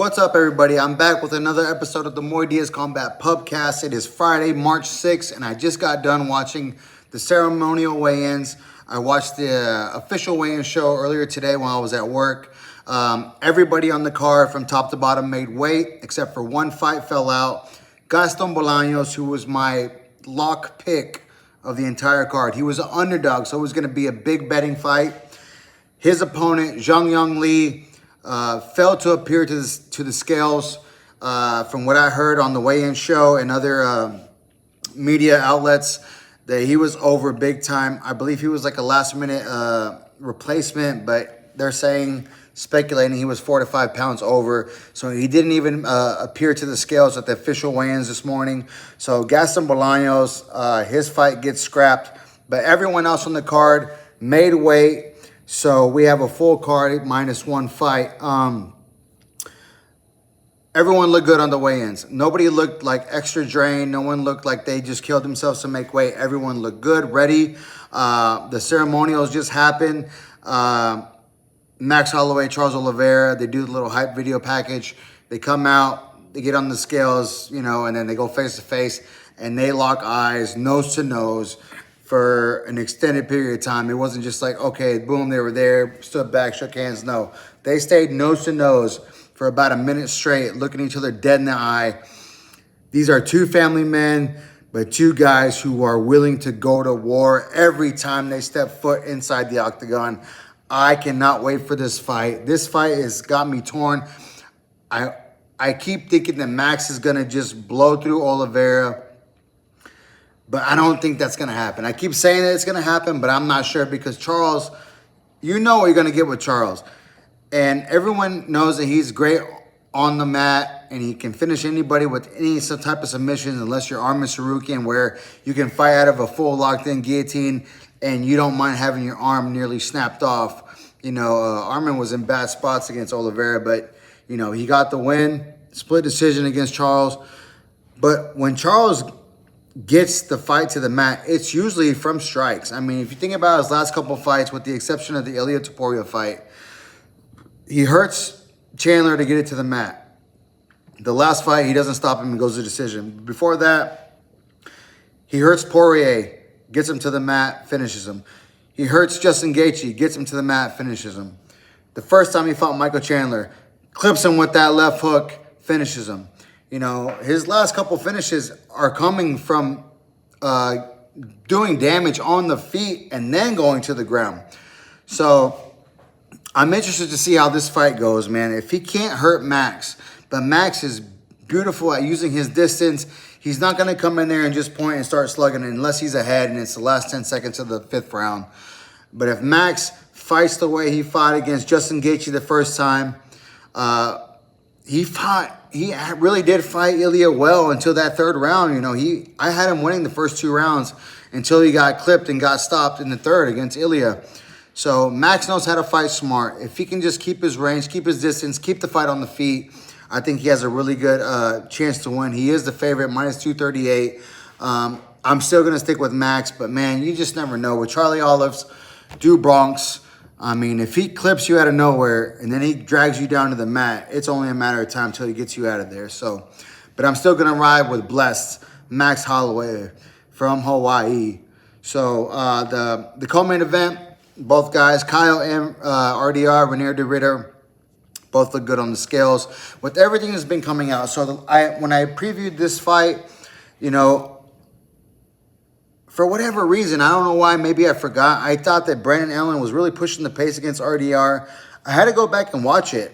What's up, everybody? I'm back with another episode of the Muay Diaz Combat Pubcast. It is Friday, March 6th, and I just got done watching the ceremonial weigh-ins. I watched the official weigh-in show earlier today while I was at work. Everybody on the card from top to bottom made weight, except for one fight fell out. Gaston Bolaños, who was my lock pick of the entire card. He was an underdog, so it was going to be a big betting fight. His opponent, Zhang Yang Li, failed to appear to the scales. From what I heard on the weigh-in show and other media outlets, that he was over big time. I believe he was like a last-minute replacement, but they're speculating he was 4 to 5 pounds over. So he didn't even appear to the scales at the official weigh-ins this morning. So Gaston Bolaños, his fight gets scrapped, but everyone else on the card made weight. So we have a full card minus one fight. Everyone looked good on the weigh-ins. Nobody looked like extra drained. No one looked like they just killed themselves to make weight. Everyone looked good, ready. The ceremonials just happened. Max Holloway, Charles Oliveira, they do the little hype video package. They come out, they get on the scales, and then they go face to face, and they lock eyes, nose to nose, for an extended period of time. It wasn't just like, okay, boom, they were there, stood back, shook hands. No, they stayed nose to nose for about a minute straight, looking each other dead in the eye. These are two family men, but two guys who are willing to go to war every time they step foot inside the octagon. I cannot wait for this fight. This fight has got me torn. I keep thinking that Max is gonna just blow through Oliveira, but I don't think that's going to happen. I keep saying that it's going to happen, but I'm not sure because Charles, you know what you're going to get with Charles. And everyone knows that he's great on the mat and he can finish anybody with any some type of submissions unless you're Arman Tsarukyan, where you can fight out of a full locked-in guillotine and you don't mind having your arm nearly snapped off. Arman was in bad spots against Oliveira, but, he got the win. Split decision against Charles. But when Charles gets the fight to the mat, it's usually from strikes. I mean, if you think about his last couple fights, with the exception of the Ilia Topuria fight, he hurts Chandler to get it to the mat. The last fight, he doesn't stop him and goes to decision. Before that, he hurts Poirier, gets him to the mat, finishes him. He hurts Justin Gaethje, gets him to the mat, finishes him. The first time he fought Michael Chandler, clips him with that left hook, finishes him. His last couple finishes are coming from doing damage on the feet and then going to the ground. So I'm interested to see how this fight goes, man. If he can't hurt Max, but Max is beautiful at using his distance, he's not going to come in there and just point and start slugging unless he's ahead and it's the last 10 seconds of the 5th round. But if Max fights the way he fought against Justin Gaethje the first time, he really did fight Ilia well until that 3rd round. I had him winning the first 2 rounds until he got clipped and got stopped in the 3rd against Ilia. So Max knows how to fight smart. If he can just keep his range, keep his distance, keep the fight on the feet, I think he has a really good chance to win. He is the favorite, minus 238. I'm still going to stick with Max, but man, you just never know. With Charlie Olives, Drew Bronx, I mean, if he clips you out of nowhere and then he drags you down to the mat, it's only a matter of time till he gets you out of there. So, but I'm still going to ride with blessed Max Holloway from Hawaii. So the co-main event, both guys, Kyle and RDR, Renier de Ritter, both look good on the scales. With everything that's been coming out, so when I previewed this fight, for whatever reason, I don't know why, maybe I forgot, I thought that Brandon Allen was really pushing the pace against RDR. I had to go back and watch it.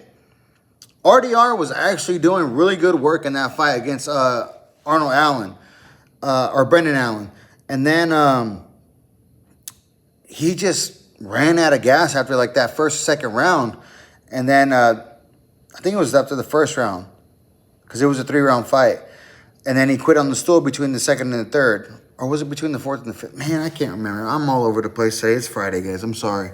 RDR was actually doing really good work in that fight against Arnold Allen, or Brendan Allen. And then he just ran out of gas after like that first, 2nd round. And then I think it was after the 1st round because it was a 3-round fight. And then he quit on the stool between the 2nd and the 3rd. Or was it between the 4th and the 5th? Man, I can't remember. I'm all over the place today. It's Friday, guys. I'm sorry.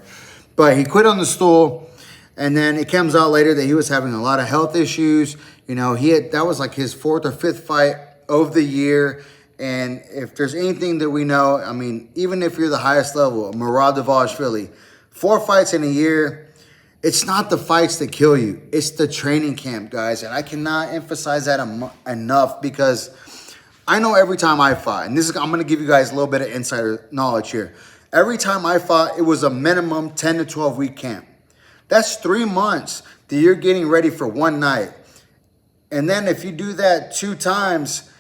But he quit on the stool, and then it comes out later that he was having a lot of health issues. That was like his 4th or 5th fight of the year. And if there's anything that we know, I mean, even if you're the highest level, Murad Dvalishvili, 4 fights in a year, It's not the fights that kill you. It's the training camp, guys. And I cannot emphasize that enough, because I know every time I fought, and I'm going to give you guys a little bit of insider knowledge here. Every time I fought, it was a minimum 10 to 12 week camp. That's 3 months that you're getting ready for one night. And then if you do that 2 times,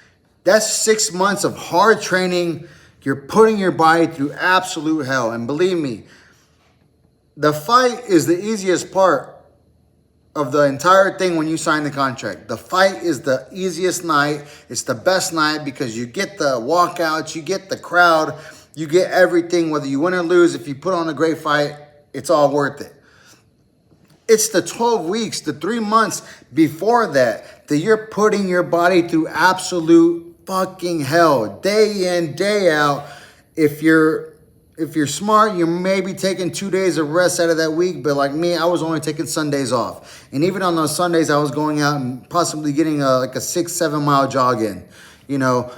that's 6 months of hard training. You're putting your body through absolute hell. And believe me, the fight is the easiest part of the entire thing when you sign the contract. The fight is the easiest night. It's the best night because you get the walkouts, you get the crowd, you get everything. Whether you win or lose, if you put on a great fight, it's all worth it. It's the 12 weeks, the 3 months before that you're putting your body through absolute fucking hell, day in, day out. If you're smart, you're maybe taking 2 days of rest out of that week. But like me, I was only taking Sundays off. And even on those Sundays, I was going out and possibly getting like a 6-7 mile jog in, you know.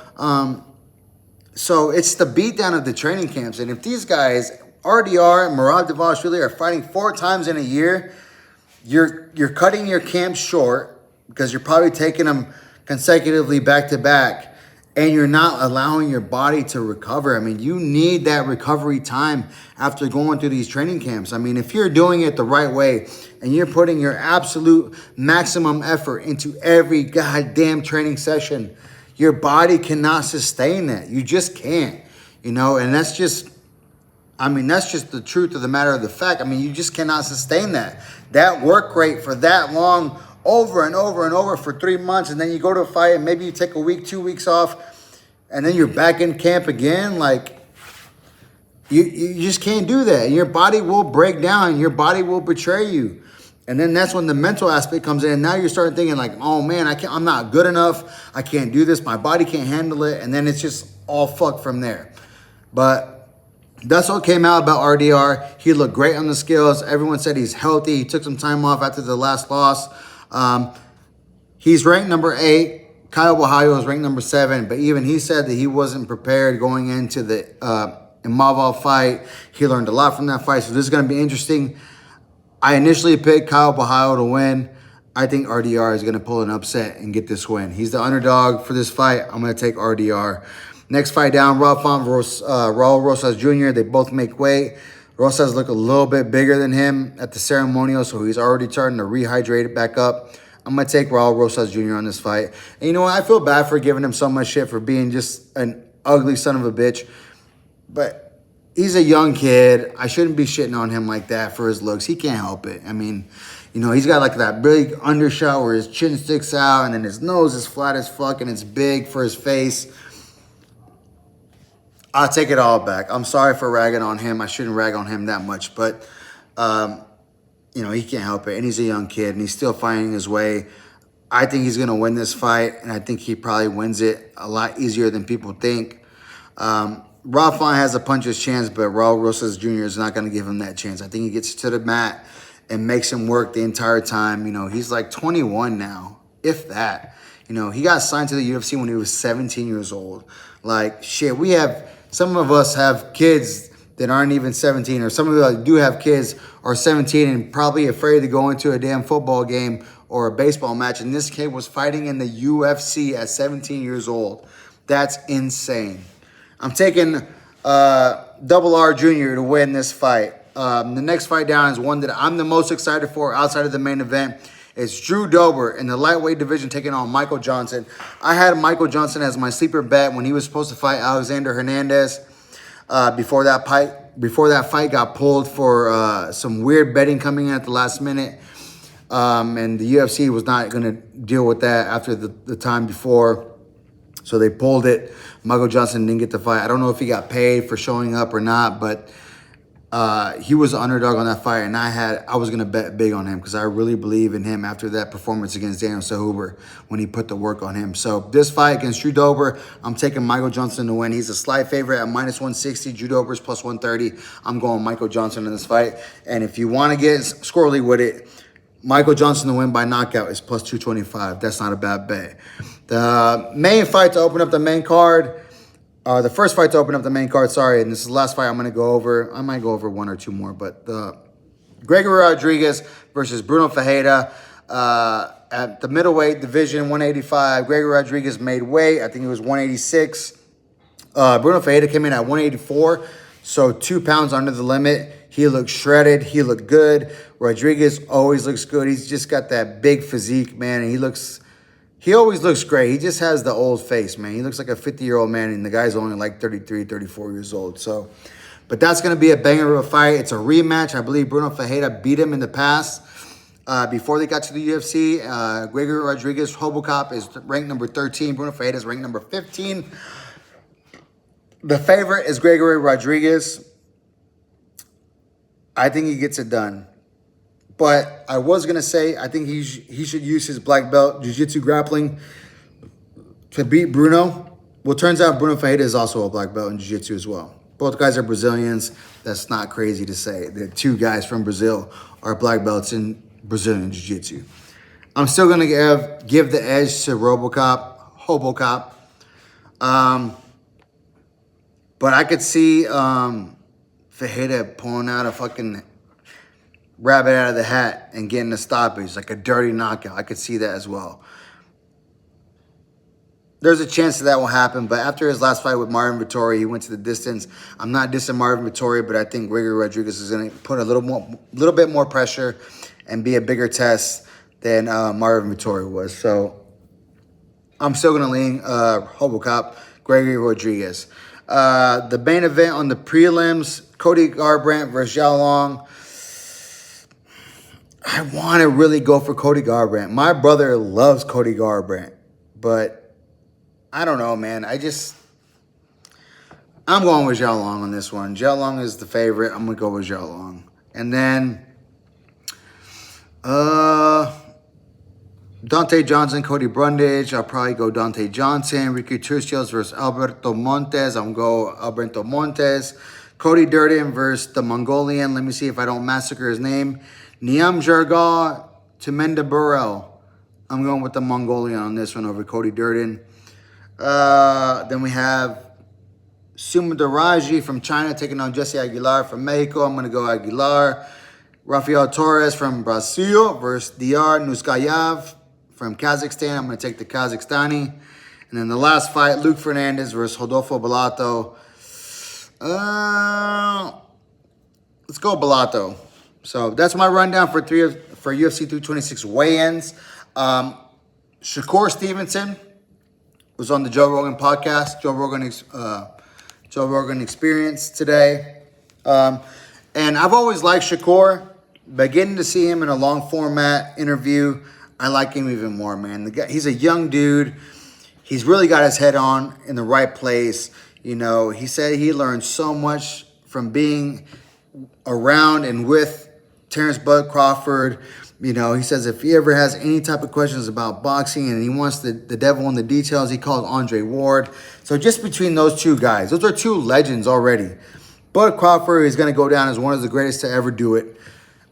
So it's the beatdown of the training camps. And if these guys, RDR and Murad Davashvili, are fighting 4 times in a year, you're cutting your camps short because you're probably taking them consecutively back to back. And you're not allowing your body to recover. I mean, you need that recovery time after going through these training camps. I mean, if you're doing it the right way and you're putting your absolute maximum effort into every goddamn training session, your body cannot sustain that. You just can't, you know, and that's just the truth of the matter of the fact. I mean, you just cannot sustain that. That work rate for that long, over and over and over for 3 months, and then you go to a fight and maybe you take a week, 2 weeks off, and then you're back in camp again. Like, you just can't do that. Your body will break down. Your body will betray you. And then that's when the mental aspect comes in. And now you're starting thinking like, oh man, I'm not good enough. I can't do this. My body can't handle it. And then it's just all fucked from there. But that's what came out about RDR. He looked great on the scales. Everyone said he's healthy. He took some time off after the last loss. He's ranked number 8. Kyle Bahayo is ranked number 7, but even he said that he wasn't prepared going into the Imavov fight. He learned a lot from that fight, so this is going to be interesting. I initially picked Kyle Bahayo to win. I think RDR is going to pull an upset and get this win. He's the underdog for this fight. I'm going to take RDR. Next fight down, Raul Rosas Jr. They both make weight. Rosas look a little bit bigger than him at the ceremonial, so he's already starting to rehydrate it back up. I'm going to take Raul Rosas Jr. on this fight. And you know what? I feel bad for giving him so much shit for being just an ugly son of a bitch. But he's a young kid. I shouldn't be shitting on him like that for his looks. He can't help it. I mean, you know, he's got like that big undershot where his chin sticks out and then his nose is flat as fuck and it's big for his face. I'll take it all back. I'm sorry for ragging on him. I shouldn't rag on him that much. But, you know, he can't help it. And he's a young kid and he's still finding his way. I think he's going to win this fight. And I think he probably wins it a lot easier than people think. Rafa has a puncher's chance, but Raul Rosas Jr. is not going to give him that chance. I think he gets to the mat and makes him work the entire time. You know, he's like 21 now, if that. You know, he got signed to the UFC when he was 17 years old. Like, shit, some of us have kids that aren't even 17, or some of us do have kids are 17 and probably afraid to go into a damn football game or a baseball match. And this kid was fighting in the UFC at 17 years old. That's insane. I'm taking Double R Jr. to win this fight. The next fight down is one that I'm the most excited for outside of the main event. It's Drew Dober in the lightweight division taking on Michael Johnson. I had Michael Johnson as my sleeper bet when he was supposed to fight Alexander Hernandez. Before that fight got pulled for some weird betting coming in at the last minute. And the UFC was not going to deal with that after the time before. So they pulled it. Michael Johnson didn't get the fight. I don't know if he got paid for showing up or not, but he was the underdog on that fight, and I was going to bet big on him because I really believe in him after that performance against Daniel Sahuber when he put the work on him. So this fight against Drew Dober, I'm taking Michael Johnson to win. He's a slight favorite at -160. Drew Dober's plus 130. I'm going Michael Johnson in this fight. And if you want to get squirrely with it, Michael Johnson to win by knockout is plus 225. That's not a bad bet. The main fight to open up the main card, the first fight to open up the main card, sorry, and this is the last fight I'm going to go over. I might go over one or two more, but the Gregory Rodriguez versus Bruno Ferreira. At the middleweight division, 185, Gregory Rodriguez made weight. I think it was 186. Bruno Ferreira came in at 184, so 2 pounds under the limit. He looked shredded. He looked good. Rodriguez always looks good. He's just got that big physique, man, and he always looks great. He just has the old face, man. He looks like a 50-year-old man, and the guy's only like 33, 34 years old. So, but that's going to be a banger of a fight. It's a rematch. I believe Bruno Ferreira beat him in the past before they got to the UFC. Gregory Rodriguez, Robocop, is ranked number 13. Bruno Ferreira is ranked number 15. The favorite is Gregory Rodriguez. I think he gets it done. But I was going to say, I think he should use his black belt jiu-jitsu grappling to beat Bruno. Well, turns out Bruno Ferreira is also a black belt in jiu-jitsu as well. Both guys are Brazilians. That's not crazy to say. The 2 guys from Brazil are black belts in Brazilian jiu-jitsu. I'm still going to give the edge to Robocop. But I could see Ferreira pulling out a fucking rabbit out of the hat and getting a stoppage, like a dirty knockout. I could see that as well. There's a chance that will happen, but after his last fight with Marvin Vettori, he went to the distance. I'm not dissing Marvin Vettori, but I think Gregory Rodriguez is going to put a little bit more pressure and be a bigger test than Marvin Vettori was. So I'm still going to lean Robocop, Gregory Rodriguez. The main event on the prelims, Cody Garbrandt versus Zhao Long. I want to really go for Cody Garbrandt. My brother loves Cody Garbrandt, but I don't know, man. I'm going with Zhao Long on this one. Zhao Long is the favorite. I'm going to go with Zhao Long. And then Dante Johnson, Cody Brundage. I'll probably go Dante Johnson. Ricky Turcios versus Alberto Montes. I'm going to go Alberto Montes. Cody Durden versus the Mongolian. Let me see if I don't massacre his name. Niam Jargal to Menda Burrell. I'm going with the Mongolian on this one over Cody Durden. Then we have Sumudaraji from China taking on Jesse Aguilar from Mexico. I'm going to go Aguilar. Rafael Torres from Brazil versus Diar Nuskayev from Kazakhstan. I'm going to take the Kazakhstani. And then the last fight, Luke Fernandez versus Rodolfo Bellato. Let's go Bellato. So that's my rundown for UFC 226 weigh-ins. Shakur Stevenson was on the Joe Rogan podcast, Joe Rogan Experience today. And I've always liked Shakur, but getting to see him in a long format interview, I like him even more, man. The guy, he's a young dude. He's really got his head on in the right place. You know, he said he learned so much from being around and with Terrence Bud Crawford. You know, he says if he ever has any type of questions about boxing and he wants the devil in the details, he calls Andre Ward. So just between those 2 guys, those are 2 legends already. Bud Crawford is going to go down as one of the greatest to ever do it.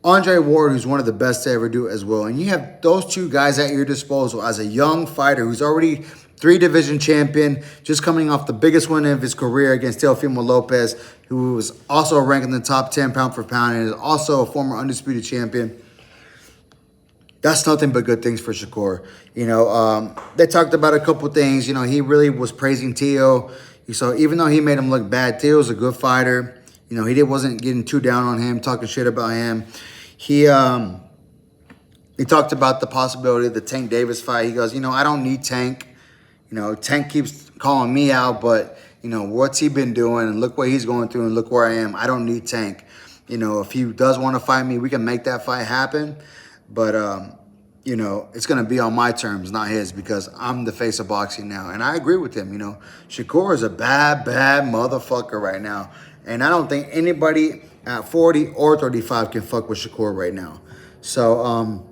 Andre Ward, who's one of the best to ever do it as well. And you have those 2 guys at your disposal as a young fighter who's already 3-division champion, just coming off the biggest win of his career against Teofimo Lopez, who was also ranked in the top 10 pound for pound and is also a former undisputed champion. That's nothing but good things for Shakur. You know, they talked about a couple things. You know, he really was praising Teo. So even though he made him look bad, Teo's a good fighter. You know, he wasn't getting too down on him, talking shit about him. He talked about the possibility of the Tank Davis fight. He goes, you know, I don't need Tank. You know, Tank keeps calling me out, but, you know, what's he been doing? And look what he's going through and look where I am. I don't need Tank. You know, if he does want to fight me, we can make that fight happen. But, you know, it's going to be on my terms, not his, because I'm the face of boxing now. And I agree with him. You know, Shakur is a bad, bad motherfucker right now. And I don't think anybody at 40 or 35 can fuck with Shakur right now. So,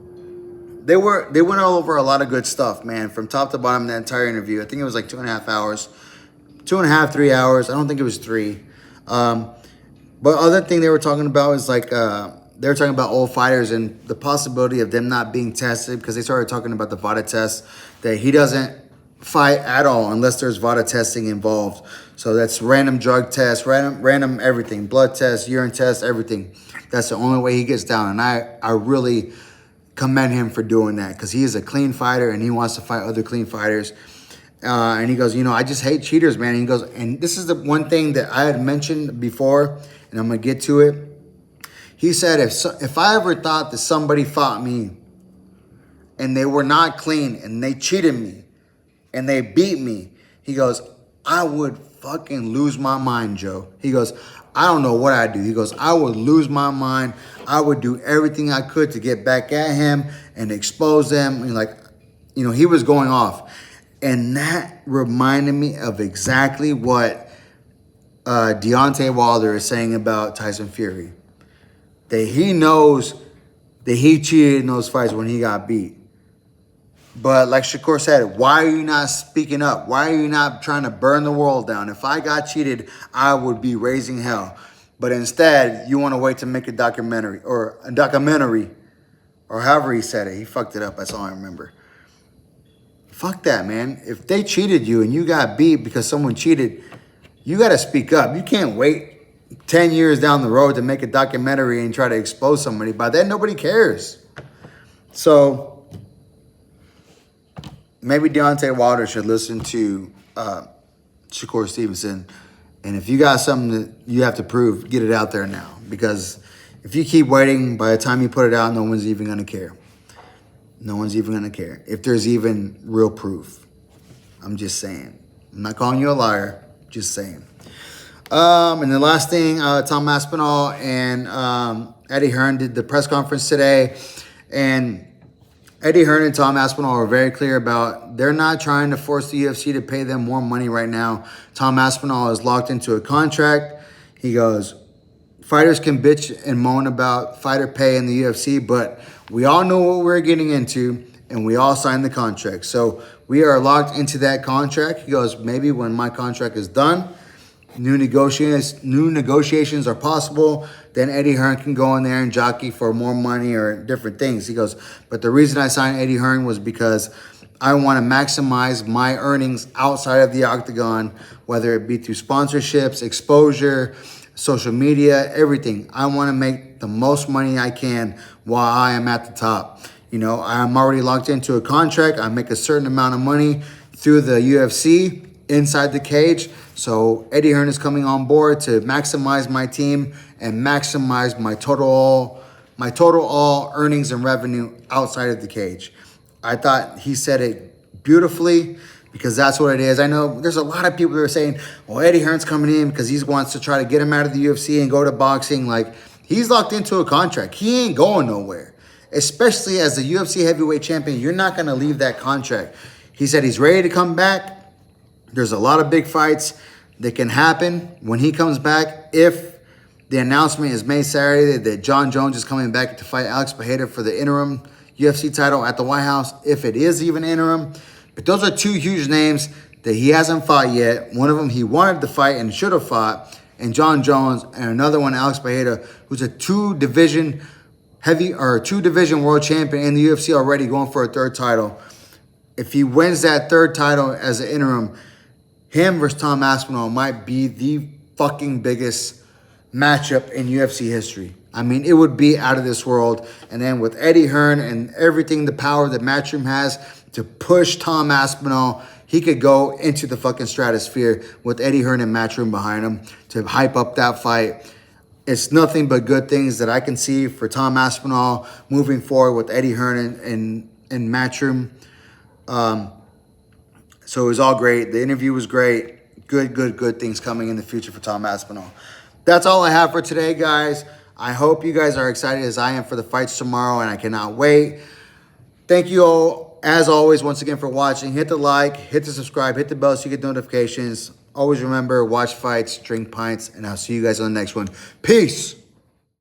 They went all over a lot of good stuff, man, from top to bottom, the entire interview. I think it was like 2.5 hours. 2.5, 3 hours. I don't think it was 3. But other thing they were talking about is like, they were talking about old fighters and the possibility of them not being tested, because they started talking about the VADA test, that he doesn't fight at all unless there's VADA testing involved. So that's random drug tests, random everything, blood tests, urine tests, everything. That's the only way he gets down. And I really commend him for doing that, because he is a clean fighter and he wants to fight other clean fighters. And he goes, you know, I just hate cheaters, man. And he goes, and this is the one thing that I had mentioned before, and I'm going to get to it. He said, if I ever thought that somebody fought me and they were not clean and they cheated me and they beat me, he goes, I would fucking lose my mind, Joe. He goes, I don't know what I'd do. He goes, I would lose my mind. I would do everything I could to get back at him and expose them. And like, you know, he was going off. And that reminded me of exactly what Deontay Wilder is saying about Tyson Fury. That he knows that he cheated in those fights when he got beat. But like Shakur said, why are you not speaking up? Why are you not trying to burn the world down? If I got cheated, I would be raising hell. But instead, you want to wait to make a documentary, or however he said it. He fucked it up. That's all I remember. Fuck that, man. If they cheated you and you got beat because someone cheated, you got to speak up. You can't wait 10 years down the road to make a documentary and try to expose somebody. By then, nobody cares. So maybe Deontay Wilder should listen to Shakur Stevenson. And if you got something that you have to prove, get it out there now. Because if you keep waiting, by the time you put it out, no one's even going to care. No one's even going to care. If there's even real proof. I'm just saying. I'm not calling you a liar. Just saying. And the last thing, Tom Aspinall and Eddie Hearn did the press conference today. And Eddie Hearn and Tom Aspinall are very clear about they're not trying to force the UFC to pay them more money right now. Tom Aspinall is locked into a contract. He goes, fighters can bitch and moan about fighter pay in the UFC, but we all know what we're getting into, and we all signed the contract. So we are locked into that contract. He goes, maybe when my contract is done, new negotiations are possible. Then Eddie Hearn can go in there and jockey for more money or different things. He goes, but the reason I signed Eddie Hearn was because I want to maximize my earnings outside of the octagon, whether it be through sponsorships, exposure, social media, everything. I want to make the most money I can while I am at the top. You know, I'm already locked into a contract. I make a certain amount of money through the UFC inside the cage. So Eddie Hearn is coming on board to maximize my team and maximize my total all earnings and revenue outside of the cage. I thought he said it beautifully, because that's what it is. I know there's a lot of people that are saying, well, Eddie Hearn's coming in because he wants to try to get him out of the UFC and go to boxing. Like, he's locked into a contract. He ain't going nowhere. Especially as the UFC heavyweight champion, you're not going to leave that contract. He said he's ready to come back. There's a lot of big fights that can happen when he comes back. If the announcement is made Saturday that John Jones is coming back to fight Alex Pereira for the interim UFC title at the White House, if it is even interim. But those are two huge names that he hasn't fought yet. One of them he wanted to fight and should have fought, and John Jones, and another one, Alex Pereira, who's a two-division world champion in the UFC already, going for a third title. If he wins that third title as an interim, him versus Tom Aspinall might be the fucking biggest matchup in UFC history. I mean, it would be out of this world. And then with Eddie Hearn and everything, the power that Matchroom has to push Tom Aspinall, he could go into the fucking stratosphere with Eddie Hearn and Matchroom behind him to hype up that fight. It's nothing but good things that I can see for Tom Aspinall moving forward with Eddie Hearn and Matchroom. So it was all great. The interview was great. Good things coming in the future for Tom Aspinall. That's all I have for today, guys. I hope you guys are excited as I am for the fights tomorrow, and I cannot wait. Thank you all, as always, once again for watching. Hit the like, hit the subscribe, hit the bell so you get notifications. Always remember, watch fights, drink pints, and I'll see you guys on the next one. Peace.